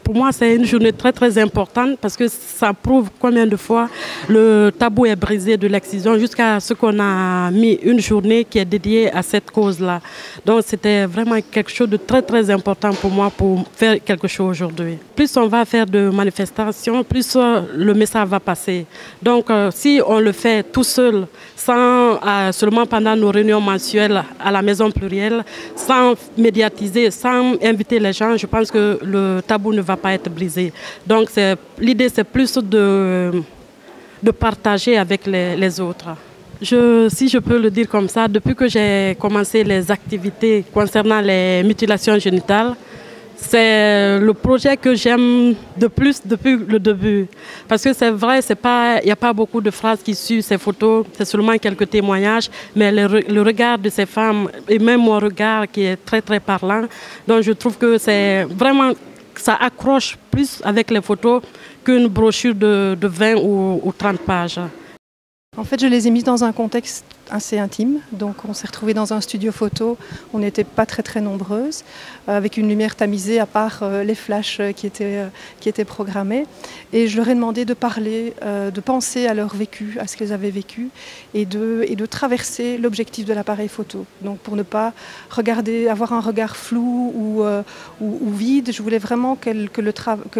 pour moi, c'est une journée très très importante parce que ça prouve combien de fois le tabou est brisé de l'excision jusqu'à ce qu'on a mis une journée qui est dédiée à cette cause-là. Donc c'était vraiment quelque chose de très très important pour moi pour faire quelque chose aujourd'hui. Plus on va faire de manifestations, plus le message va passer. Donc si on le fait tout seul, sans seulement pendant nos réunions mensuelles à la Maison Plurielle, sans médiatiser, sans inviter les gens, je pense que le tabou ne va pas être brisé. Donc l'idée, c'est plus de partager avec les autres. Si je peux le dire comme ça, depuis que j'ai commencé les activités concernant les mutilations génitales, c'est le projet que j'aime de plus depuis le début. Parce que c'est vrai, il n'y a pas beaucoup de phrases qui suivent ces photos, c'est seulement quelques témoignages, mais le regard de ces femmes, et même mon regard qui est très très parlant, donc je trouve que c'est vraiment, ça accroche plus avec les photos qu'une brochure de 20 ou 30 pages. En fait, je les ai mises dans un contexte assez intime. Donc on s'est retrouvés dans un studio photo, on n'était pas très nombreuses, avec une lumière tamisée à part les flashs qui étaient programmés. Et je leur ai demandé de parler, de penser à leur vécu, à ce qu'elles avaient vécu, et de traverser l'objectif de l'appareil photo. Donc pour ne pas avoir un regard flou ou vide, je voulais vraiment que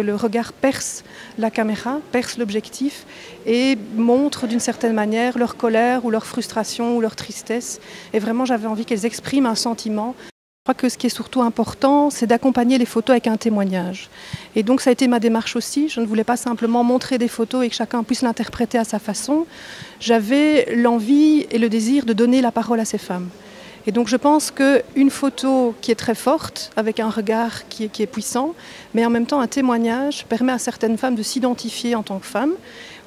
le regard perce la caméra, perce l'objectif et montre d'une certaine manière leur colère ou leur frustration ou leur tristesse. Et vraiment, j'avais envie qu'elles expriment un sentiment. Je crois que ce qui est surtout important, c'est d'accompagner les photos avec un témoignage. Et donc, ça a été ma démarche aussi. Je ne voulais pas simplement montrer des photos et que chacun puisse l'interpréter à sa façon. J'avais l'envie et le désir de donner la parole à ces femmes. Et donc, je pense qu'une photo qui est très forte, avec un regard qui est puissant, mais en même temps un témoignage, permet à certaines femmes de s'identifier en tant que femmes,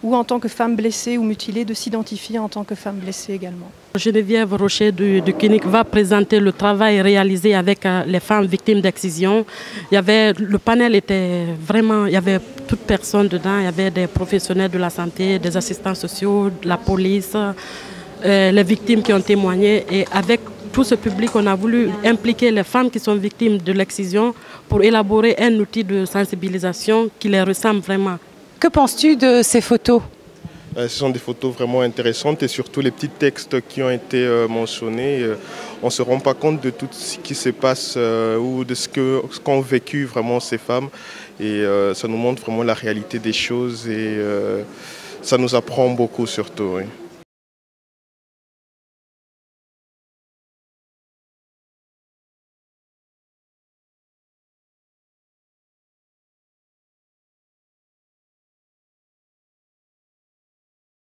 ou en tant que femme blessée ou mutilée, de s'identifier en tant que femme blessée également. Geneviève Rocher du CUNIC va présenter le travail réalisé avec les femmes victimes d'excision. Le panel était vraiment, il y avait toute personne dedans, il y avait des professionnels de la santé, des assistants sociaux, la police, les victimes qui ont témoigné. Et avec tout ce public, on a voulu impliquer les femmes qui sont victimes de l'excision pour élaborer un outil de sensibilisation qui les ressemble vraiment. Que penses-tu de ces photos ? Ce sont des photos vraiment intéressantes et surtout les petits textes qui ont été mentionnés. On ne se rend pas compte de tout ce qui se passe ou de ce qu'ont vécu vraiment ces femmes. Et ça nous montre vraiment la réalité des choses et ça nous apprend beaucoup surtout. Oui.